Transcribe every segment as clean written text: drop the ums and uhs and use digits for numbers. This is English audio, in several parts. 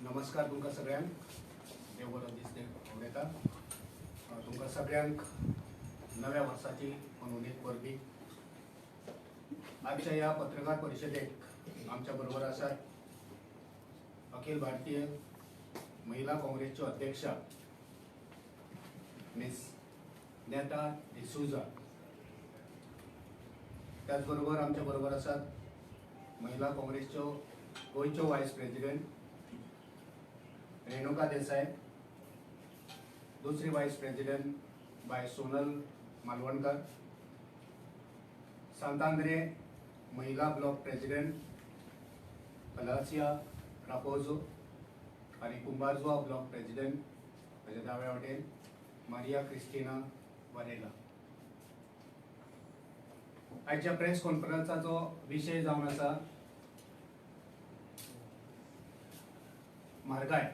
नमस्कार तुमकां सगळ्यांक देव बरो दीस उलयता तुमकां सगळ्यांक नव्या वर्साची मनोनीत परबी। आजच्या ह्या पत्रकार परिशदेक आमच्या बरोबर आसात अखिल भारतीय महिला काँग्रेसच्यो अध्यक्षा मिस नेता डिसूजा। त्याचबरोबर आमच्या बरोबर आसात महिला काँग्रेसच्यो गोंयच्यो व्हायस प्रेसिडेंट रेणुका देसाई, दुसरी vice president by Sonal Malvankar, Sant Andre महिला ब्लॉक प्रेसिडेंट फलासिया रापोजो आणि कुंभारजुआ ब्लॉक प्रेसिडेंट म्हज्या दाव्या वाटेन मारिया क्रिस्टिना वारेला। आजच्या प्रेस कॉन्फरन्साचो विशय जावन आसा म्हारगाय।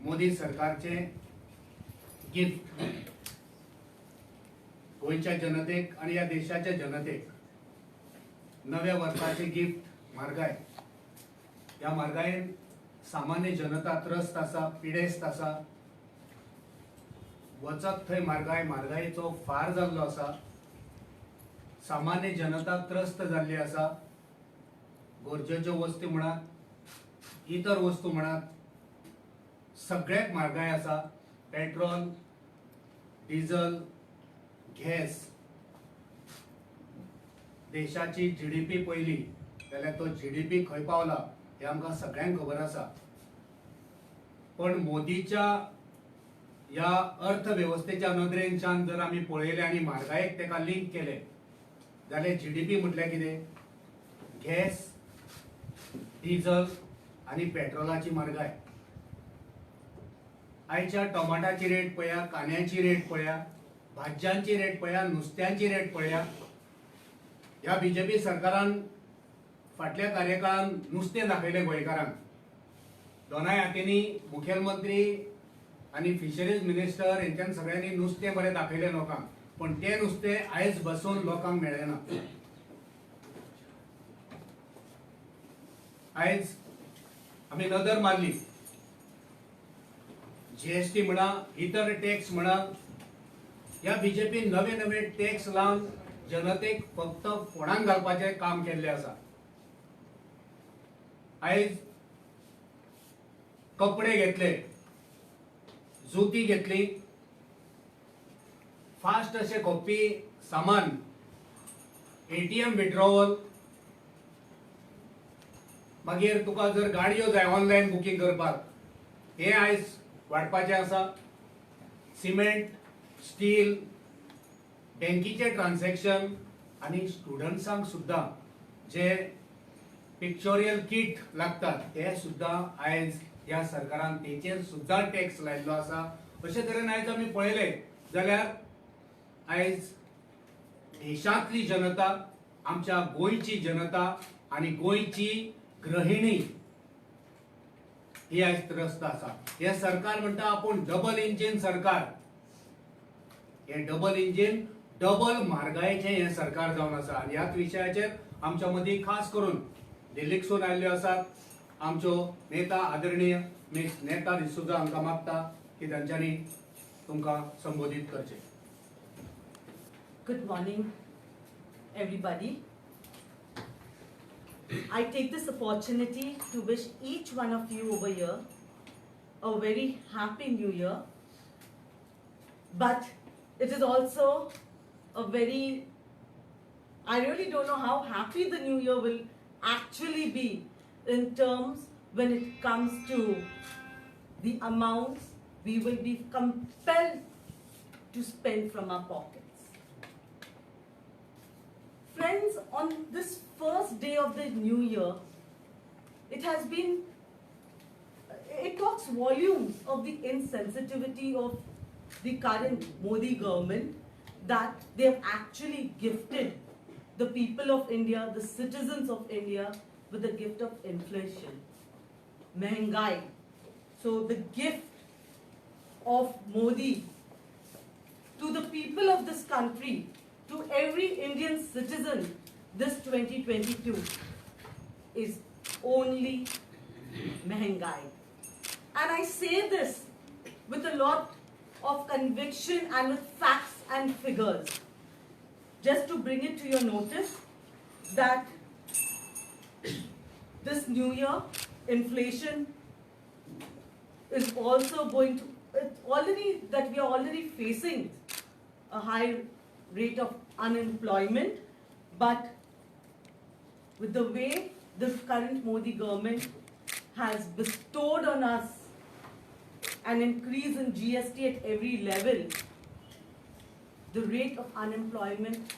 मोदी सरकारचे गिफ्ट गोंयच्या जनतेक आणि या देशाच्या जनतेक नव्या वर्षाचे गिफ्ट म्हारगाय। या म्हारगायेन सामान्य जनता त्रस्त आसा, पिडेस्त आसा। वचत थंय म्हारगायेचो फार जाल्लो आसा। सामान्य जनता त्रस्त जाल्ली आसा। गरजेच्यो वस्तू म्हणात, इतर वस्तू म्हणात, सगळ्याक म्हारगाय आसा। Petrol, diesel, gas. देशाची जीडीपी पयली जाल्यार तो जीडीपी खंय पावला हे आमकां सगळ्यांक खबर आसा। पण मोदीच्या या अर्थव्यवस्थेच्या नदरेच्यान जर आमी पळयले आणि म्हारगायेक तेका लिंक केले जाल्यार जीडीपी म्हटल्यार कितें? गॅस, डिझल आणि पेट्रोलाची म्हारगाय। आयच्या टोमाटाची रेट पळया, कांद्याची रेट पळया, भाज्यांची रेट पळया, नुस्त्यांची रेट पळया। ह्या बीजेपी सरकारान फाटल्या कार्यकाळान नुस्तें दाखयलें गोंयकारांक। दोनाय हातींनी मुखेलमंत्री आणि फिशरीज मिनिस्टर हेंच्यान सगळ्यांनी नुस्तें बरें दाखयलें लोकांक, पण तें नुस्तें आयज बसून लोकांक मेळना। आयज आमी नदर मारली, जीएसटी म्हणा, इतर टॅक्स म्हणा, या बीजेपी नवे नवे टॅक्स लावन जनतेक फक्त फोडांत घालपाचें काम केल्लें आसा। आयज कपडे घेतले, जुती घेतली, फास्ट अशें खपपी सामान, एटीएम विड्रॉवल, मागीर तुका जर गाडयो जाय ऑनलायन बुकींग करपाक हे आयज वाडपाचें आसा। सिमेंट, स्टील, बँकीचे ट्रान्झॅक्शन आणि स्टुडंट्सांक सुद्धा जे पिक्चोरियल किट लागतात ते सुद्धा आयज या सरकारान तेचेर सुद्धा टॅक्स लायल्लो आसा। अशे तरेन आयज आमी पळयले जाल्यार आयज देशांतली जनता, आमच्या गोंयची जनता आणि गोंयची गृहिणी ही आयज त्रस्त आसा। हे सरकार म्हणटा आपूण डबल इंजिन सरकार। हे डबल इंजिन, डबल म्हारगायेचें हे सरकार जावन आसा। आणि ह्याच विशयाचेर आमच्या मदीं खास करून दिल्लीकसून आयिल्ल्यो आसात आमच्यो नेता आदरणीय मिस नेता डिसूजा हांकां मागता की तांच्यांनी तुमकां संबोधीत करचें। Good morning, everybody. I take this opportunity to wish each one of you over here a very happy new year. But it is also a very, I really don't know how happy the new year will actually be in terms when it comes to the amounts we will be compelled to spend from our pockets. Friends, on this first day of the new year, it talks volumes of the insensitivity of the current Modi government that they have actually gifted the people of India, the citizens of India, with the gift of inflation, महंगाई. So the gift of Modi to the people of this country, to every Indian citizen this 2022 is only mehengai. And I say this with a lot of conviction and with facts and figures. Just to bring it to your notice that this new year, inflation is also going to, we are already facing a high rate of unemployment, but with the way the current Modi government has bestowed on us an increase in GST at every level, the rate of unemployment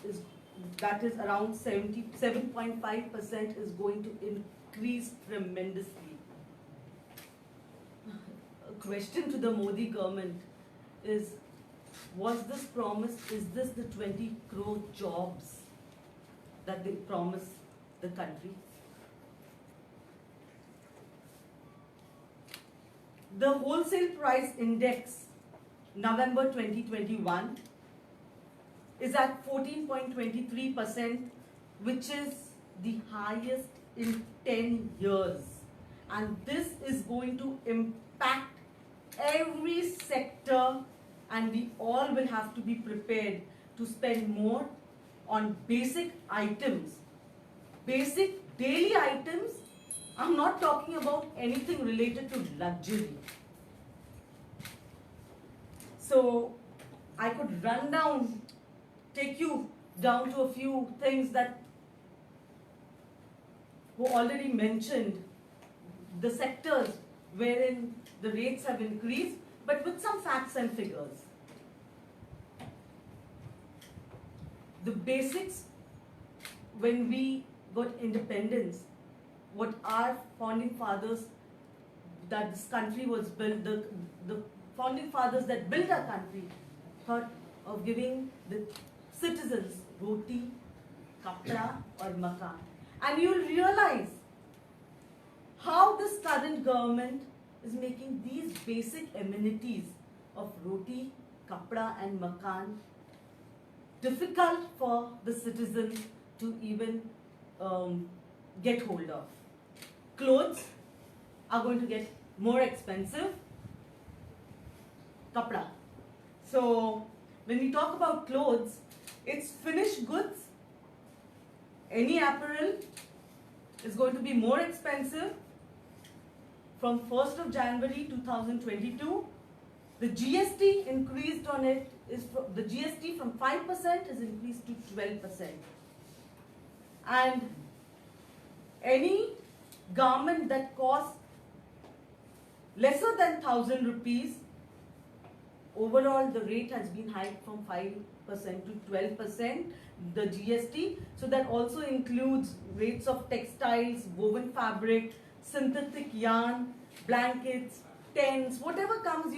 that is around 7.5% is going to increase tremendously. A question to the Modi government is, was this promised, is this the 20 crore jobs that they promised the country? The wholesale price index, November 2021, is at 14.23%, which is the highest in 10 years. And this is going to impact every sector, and we all will have to be prepared to spend more on basic items, basic daily items. I'm not talking about anything related to luxury. So I could take you down to a few things that were already mentioned, the sectors wherein the rates have increased, but with some facts and figures. The basics, when we got independence, what our founding fathers, that this country was built, the founding fathers that built our country thought of giving the citizens roti, kapda or makan. And you'll realize how this current government is making these basic amenities of roti, kapda and makan difficult for the citizen to even get hold of. Clothes are going to get more expensive. Kapda. So when we talk about clothes, it's finished goods. Any apparel is going to be more expensive. From 1st of January 2022, the GST increased on it, the GST from 5% is increased to 12%. And any garment that costs lesser than 1,000 rupees, overall the rate has been hiked from 5% to 12%, the GST. So that also includes rates of textiles, woven fabric, synthetic yarn, blankets, tents, whatever comes,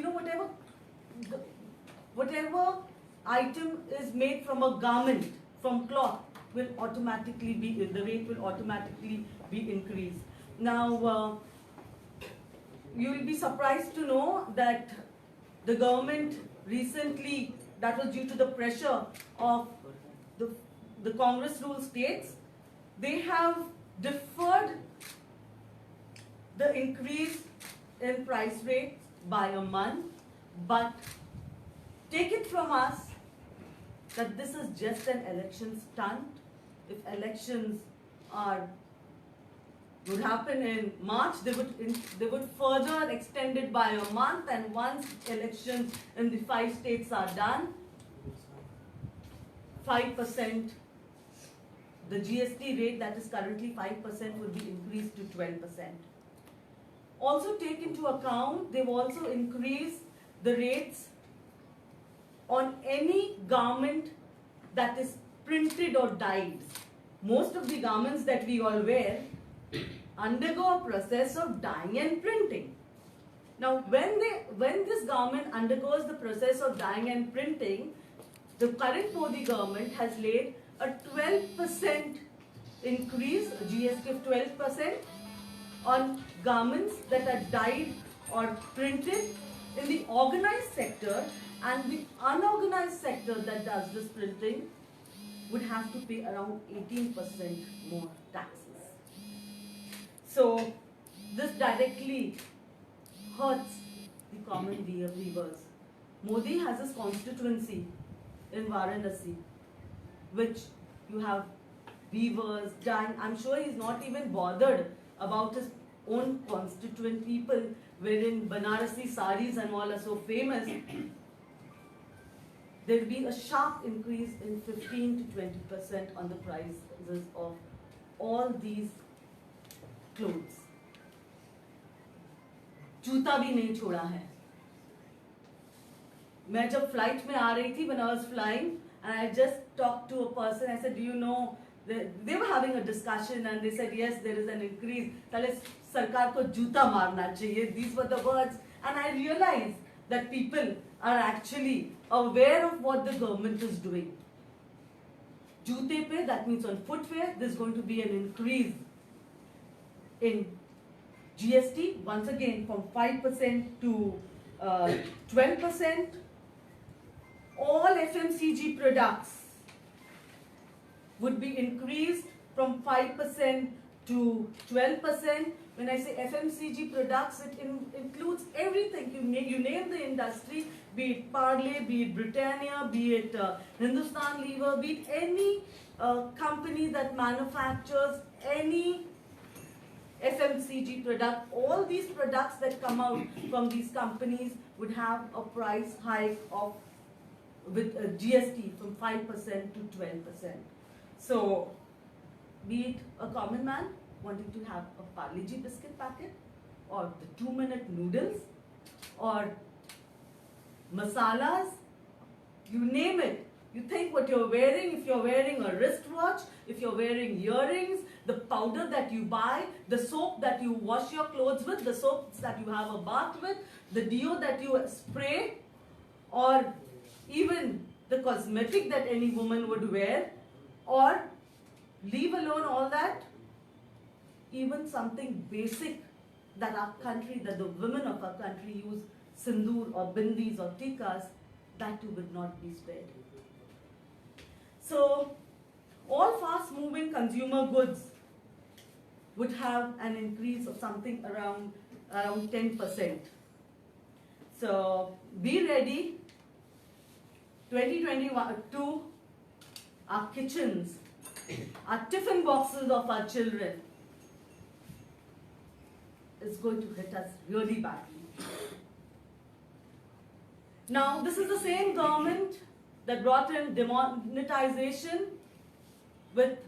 whatever item is made from a garment, from cloth, will automatically be, the rate will automatically be increased. Now, you will be surprised to know that the government recently, that was due to the pressure of the Congress rule states, they have deferred the increase in price rates by a month, but take it from us that this is just an election stunt. If elections would happen in March, they would further extend it by a month, and once elections in the 5 states are done, 5%, the GST rate that is currently 5% will be increased to 12%. Also take into account, they've also increased the rates on any garment that is printed or dyed. Most of the garments that we all wear undergo a process of dyeing and printing. Now, when this garment undergoes the process of dyeing and printing, the current Modi government has laid a 12% increase, a GST of 12% on garments that are dyed or printed in the organized sector, and the unorganized sector that does this printing would have to pay around 18% more taxes. So this indirectly hurts the common weavers. Modi has his constituency in Varanasi, which you have weavers, dyeing. I'm sure he's not even bothered about his own constituent people, wherein Banarasi saris and all are so famous. There will be a sharp increase in 15 to 20% on the prices of all these clothes. जूता भी नहीं छोड़ा है. मैं जब flight में आ रही थी, when I was flying, and I just talked to a person, I said, do you know, they were having a discussion and they said, yes, there is an increase. ताले सरकार को जूता मारना चाहिए. These were the words, and I realized that people are actually aware of what the government is doing. Joote pe, that means on footwear, there's going to be an increase in GST, once again from 5% to 12%. All FMCG products would be increased from 5% to 12%. When I say FMCG products, it includes everything. You name the industry, be it Parle, be it Britannia, be it Hindustan Lever, be it any company that manufactures any FMCG product. All these products that come out from these companies would have a price hike of with GST from 5% to 12%. So, be it a common man wanting to have a Parle-G biscuit packet, or the 2-minute noodles, or masalas, you name it. You think what you're wearing, if you're wearing a wristwatch, if you're wearing earrings, the powder that you buy, the soap that you wash your clothes with, the soaps that you have a bath with, the deo that you spray, or even the cosmetic that any woman would wear, or leave alone all that, even something basic that our country, that the women of our country use, sindoor or bindis or tikas, that too would not be spared. So, all fast-moving consumer goods would have an increase of something around 10%. So, be ready. 2022, our kitchens, our tiffin boxes of our children is going to hit us really badly. Now, this is the same government that brought in demonetization with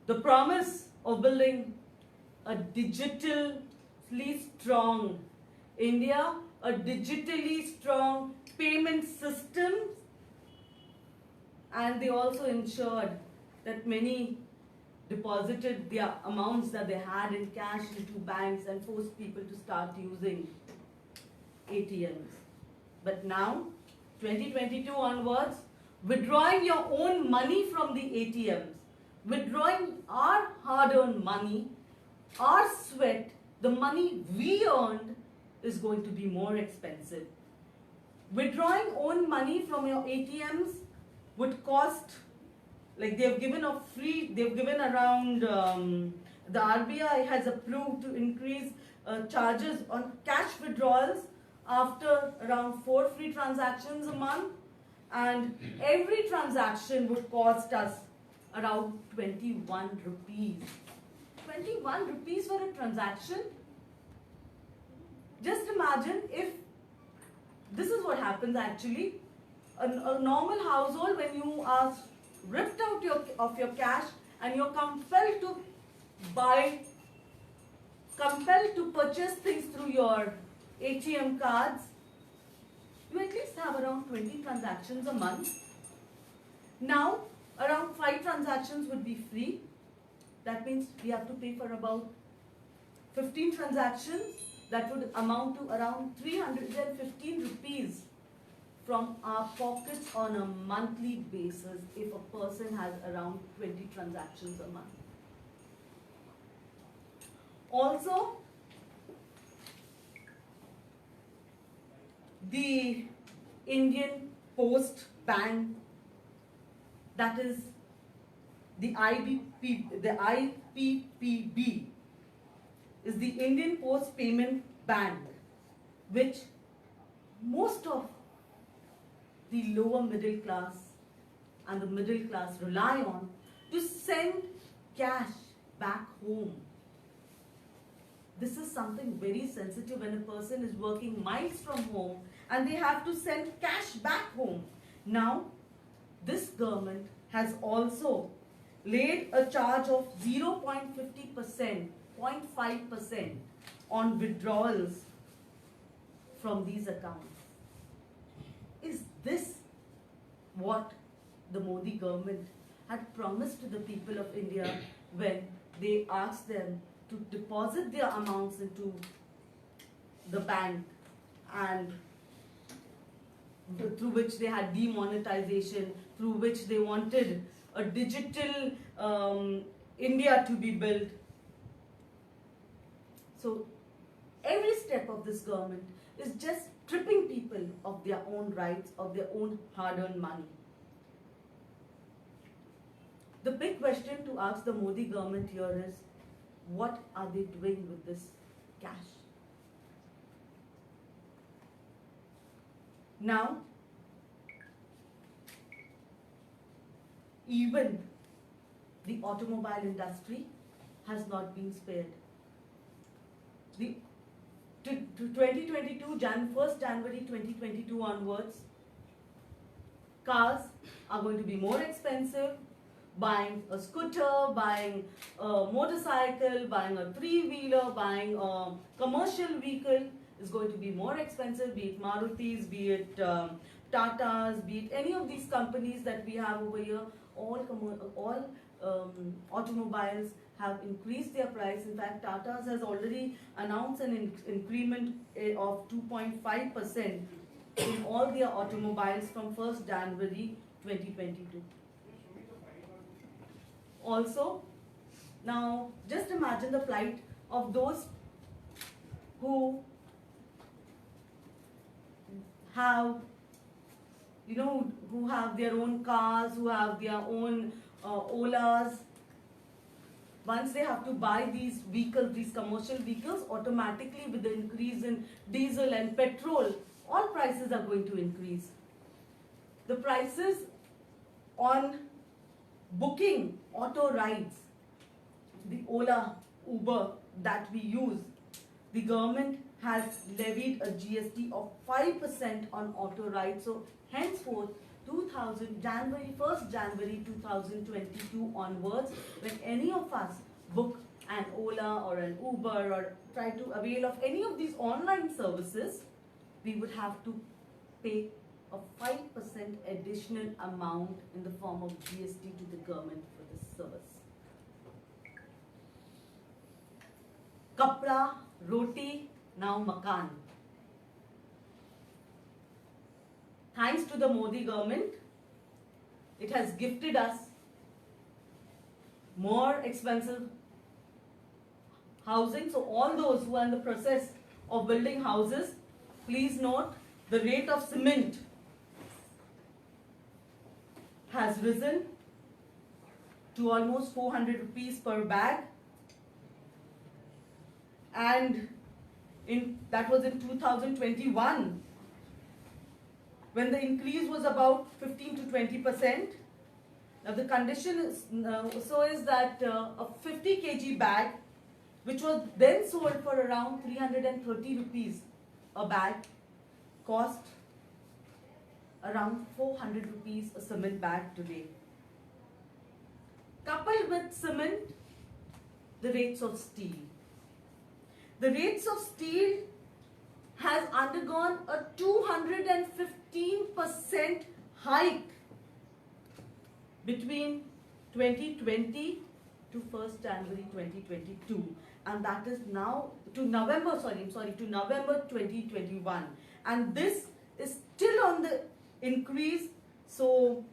the promise of building a digitally strong India, a digitally strong payment system, and they also ensured that many deposited their amounts that they had in cash into banks and forced people to start using ATMs. But now, 2022 onwards, withdrawing your own money from the ATMs, withdrawing our hard-earned money, our sweat, the money we earned, is going to be more expensive. Withdrawing own money from your ATMs would cost, like they've given around, the RBI has approved to increase charges on cash withdrawals after around 4 free transactions a month, and every transaction would cost us around 21 rupees. 21 rupees for a transaction? Just imagine if this is what happens actually. A normal household, when you are ripped out of your cash and you're compelled to purchase things through your ATM cards, you at least have around 20 transactions a month. Now, around 5 transactions would be free. That means we have to pay for about 15 transactions. That would amount to around 315 rupees from our pockets on a monthly basis if a person has around 20 transactions a month. Also, the Indian Post Bank, that is the IPPB, is the Indian Post Payment Bank, which most of the lower middle class and the middle class rely on to send cash back home. This is something very sensitive when a person is working miles from home and they have to send cash back home. Now, this government has also laid a charge of 0.50%, 0.5% on withdrawals from these accounts. Is this what the Modi government had promised to the people of India when they asked them to deposit their amounts into the bank, and through which they had demonetization, through which they wanted a digital India to be built? So every step of this government is just stripping people of their own rights, of their own hard-earned money. The big question to ask the Modi government here is, what are they doing with this cash? Now, even the automobile industry has not been spared. The 2022, 1st January 2022 onwards, cars are going to be more expensive. Buying a scooter, buying a motorcycle, buying a three-wheeler, buying a commercial vehicle is going to be more expensive, be it Marutis, be it Tatas, be it any of these companies that we have over here. All automobiles have increased their price. In fact, Tata's has already announced an increment of 2.5% in all their automobiles from 1st January 2022. Also, now just imagine the plight of those who have, who have their own cars, who have their own Olas. Once they have to buy these vehicles, these commercial vehicles, automatically with the increase in diesel and petrol, all prices are going to increase. The prices on booking auto rides, the Ola, Uber that we use, the government has levied a GST of 5% on auto rides. So henceforth, 1st January 2022 onwards, when any of us book an Ola or an Uber or try to avail of any of these online services, we would have to pay a 5% additional amount in the form of GST to the government for this service. Kapra, roti, now makan. Thanks to the Modi government, it has gifted us more expensive housing. So all those who are in the process of building houses, please note the rate of cement has risen to almost 400 rupees per bag, and that was in 2021, when the increase was about 15 to 20%. Now the condition is is that a 50 kg bag, which was then sold for around 330 rupees a bag, cost around 400 rupees a cement bag today. Coupled with cement, the rates of steel. The rates of steel has undergone a 215% hike between 2020 to 1st January 2022, and that is now to November 2021, and this is still on the increase. So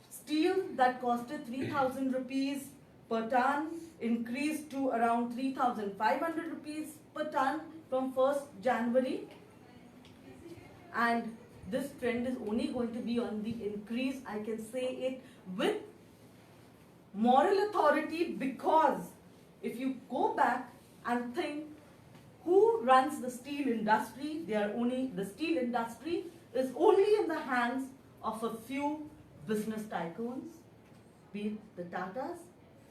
steel that costed 3,000 rupees per ton increased to around 3,500 rupees per ton from 1st January, and this trend is only going to be on the increase. I can say it with moral authority, because if you go back and think runs the steel industry. The steel industry is only in the hands of a few business tycoons, be it the Tatas,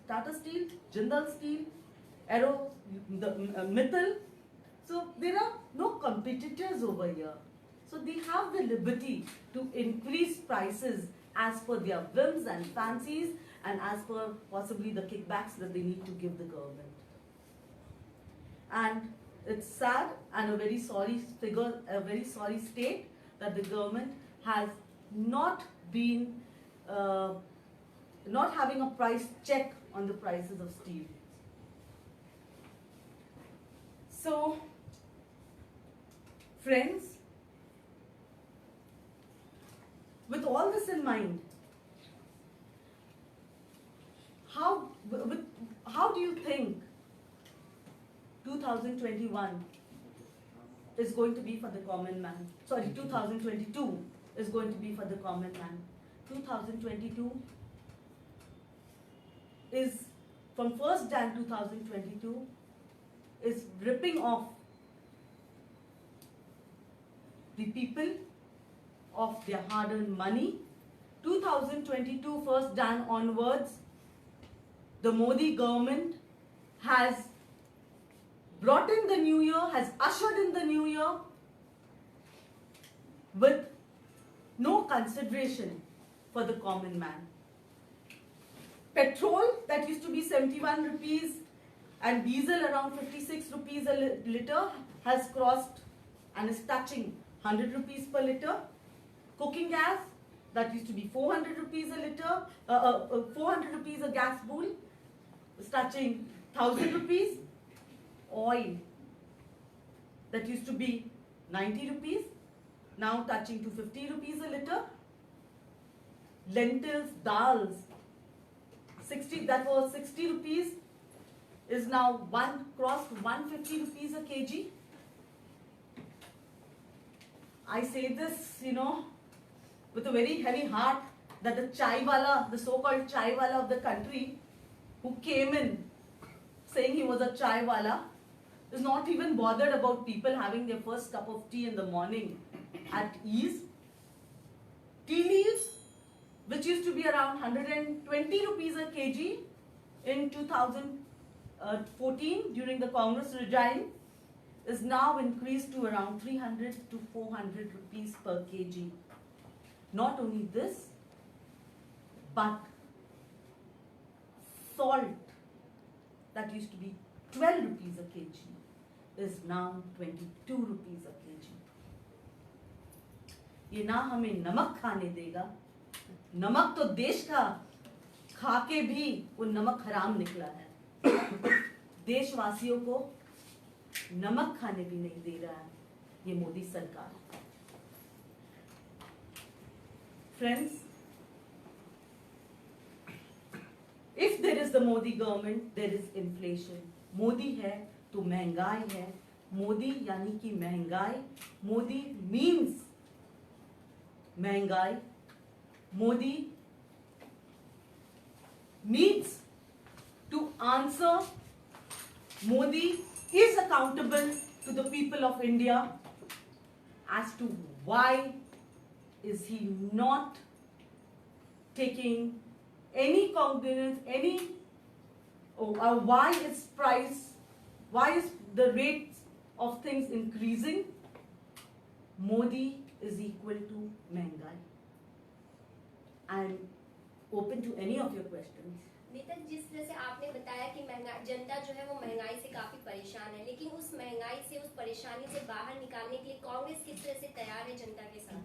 Tata Steel, Jindal Steel, Mittal. So there are no competitors over here. So they have the liberty to increase prices as per their whims and fancies and as per possibly the kickbacks that they need to give the government. And it's sad and a very sorry state that the government has not been not having a price check on the prices of steel. So, friends, with all this in mind, how do you think 2021 is going to be for the common man? Sorry, 2022 is going to be for the common man. 2022 is, from 1st Jan 2022, is ripping off the people of their hard-earned money. 2022, 1st Jan onwards, the Modi government has brought in the new year, has ushered in the new year with no consideration for the common man. Petrol that used to be 71 rupees and diesel around 56 rupees a litre has crossed and is touching 100 rupees per litre. Cooking gas that used to be 400 rupees a litre, 400 rupees a gas bowl is touching 1000 rupees. Oil that used to be 90 rupees now touching to 50 rupees a litre. Lentils, dals, 60 that was 60 rupees is now crossed 150 rupees a kg. I say this, with a very heavy heart, that the chai wala, the so-called chai wala of the country, who came in saying he was a chai wala, is not even bothered about people having their first cup of tea in the morning at ease. Tea leaves, which used to be around 120 rupees a kg in 2014 during the Congress regime, is now increased to around 300 to 400 rupees per kg. Not only this, but salt that used to be 12 rupees a kg is now 22 rupees a kg. ये ना हमें नमक खाने देगा, नमक तो देश का खा के भी वो नमक हराम निकला है। देशवासियों को नमक खाने भी नहीं दे रहा है ये मोदी सरकार। Friends, if there is the Modi government, there is inflation. Modi है तो महंगाई है। मोदी यानी कि महंगाई। मोदी means महंगाई। Modi needs to answer. Modi is accountable to the people of India as to why is he not taking any cognizance, why is the rates of things increasing? Modi is equal to महंगाई. I am open to any of your questions. नेता, जिस तरह से आपने बताया कि जनता जो है वो महंगाई से काफी परेशान है, लेकिन उस महंगाई से, उस परेशानी से बाहर निकालने के लिए कांग्रेस किस तरह से तैयार है जनता के साथ?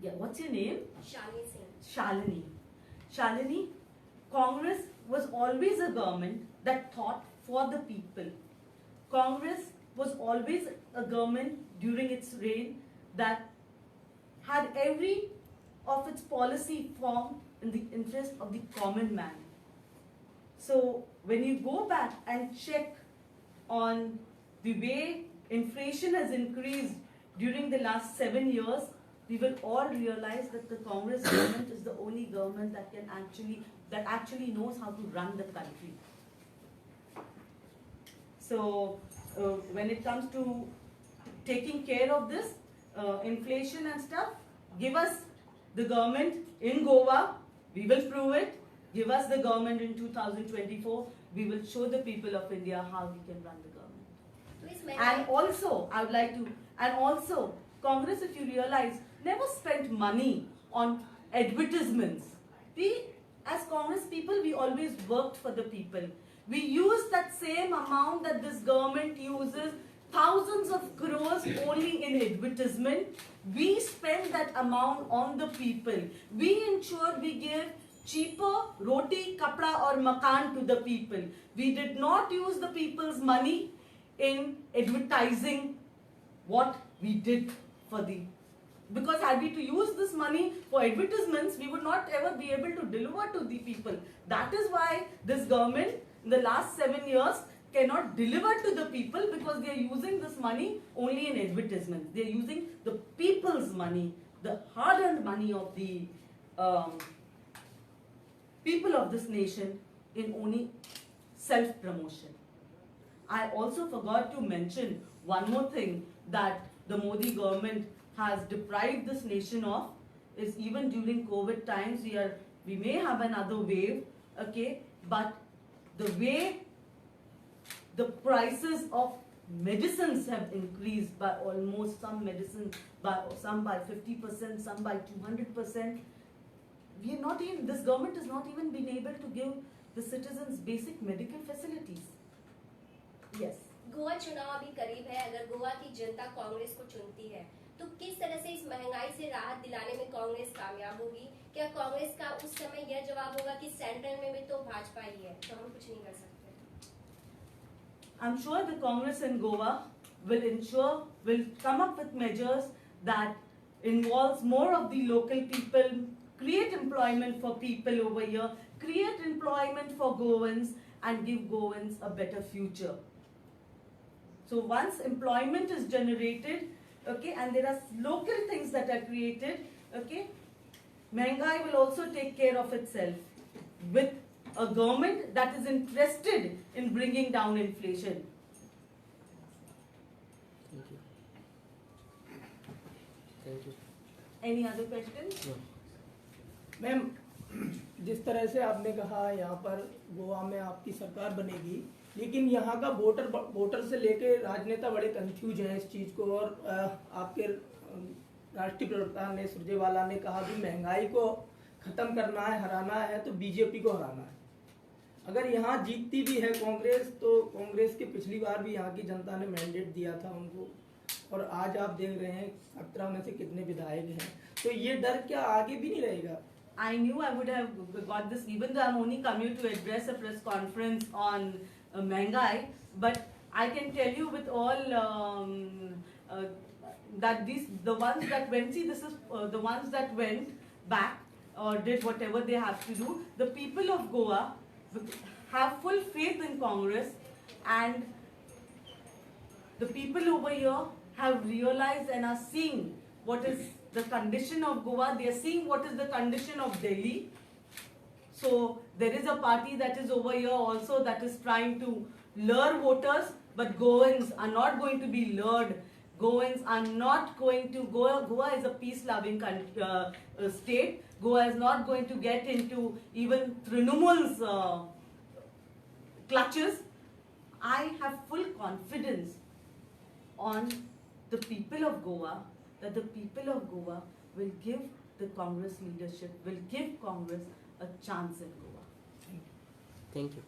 Yeah, what's your name? Shalini Singh. Shalini. Shalini, Congress was always a government that thought for the people. Congress was always a government during its reign that had every of its policy formed in the interest of the common man. So when you go back and check on the way inflation has increased during the last 7 years, we will all realize that the Congress government is the only government that actually knows how to run the country. So when it comes to taking care of this inflation and stuff, give us the government in Goa, we will prove it. Give us the government in 2024, we will show the people of India how we can run the government. तो इस महंगाई And also, I would like to, and also, Congress, if you realize, never spent money on advertisements. We, as Congress people, we always worked for the people. We use that same amount that this government uses, thousands of crores only in advertisement. We spend that amount on the people. We ensure we give cheaper roti, kapda or makan to the people. We did not use the people's money in advertising what we did for the, because had we to use this money for advertisements, we would not ever be able to deliver to the people. That is why this government in the last 7 years cannot deliver to the people, because they are using this money only in advertisements. They are using the people's money, the hard-earned money of the people of this nation in only self-promotion. I also forgot to mention one more thing that the Modi government has deprived this nation of, is even during COVID times, we may have another wave, okay, but the way the prices of medicines have increased by almost, some medicines by 50%, some by 200%. We are not even, this government has not even been able to give the citizens basic medical facilities. Yes. Goa चुनाव अभी करीब है, अगर गोवा की जनता कांग्रेस को चुनती है तो किस तरह से इस महंगाई से राहत दिलाने में कांग्रेस कामयाब होगी? क्या कांग्रेस का उस समय यह जवाब होगा कि सेंट्रल में भी तो भाजपा ही है, तो हम कुछ नहीं कर सकते? I'm sure the Congress in Goa will come up with measures that involves more of the local people, create employment for people over here, create employment for Goans and give Goans a better future. So once employment is generated, okay, and there are local things that are created, okay, Mehengai will also take care of itself with a government that is interested in bringing down inflation. Thank you. Thank you. Any other questions? No. Ma'am, जिस तरह से आपने कहा यहाँ पर गोवा में आपकी सरकार बनेगी, लेकिन यहाँ का वोटर से लेके राजनेता बड़े कंफ्यूज हैं इस चीज़ को, और आपके राष्ट्रीय प्रवक्ता ने सुरजेवाला ने कहा कि महंगाई को ख़त्म करना है, हराना है तो बीजेपी को हराना है। अगर यहाँ जीतती भी है कांग्रेस, तो कांग्रेस के पिछली बार भी यहाँ की जनता ने मैंडेट दिया था उनको, और आज आप देख रहे हैं 17 में से कितने विधायक हैं, तो ये डर क्या आगे भी नहीं रहेगा? I knew I would have got this, even though I'm only coming to address a press conference on Mehengai, but I can tell you with all that the ones that went, see, this is the ones that went back or did whatever they have to do. The people of Goa have full faith in Congress, and the people over here have realized and are seeing what is the condition of Goa. They are seeing what is the condition of Delhi. So there is a party that is over here also that is trying to lure voters, but Goans are not going to be lured. Goans are not going to, Goa is a peace-loving state. Goa is not going to get into even Trinamool's clutches. I have full confidence on the people of Goa, that the people of Goa will give the Congress leadership, will give Congress a chance in Goa. Thank you.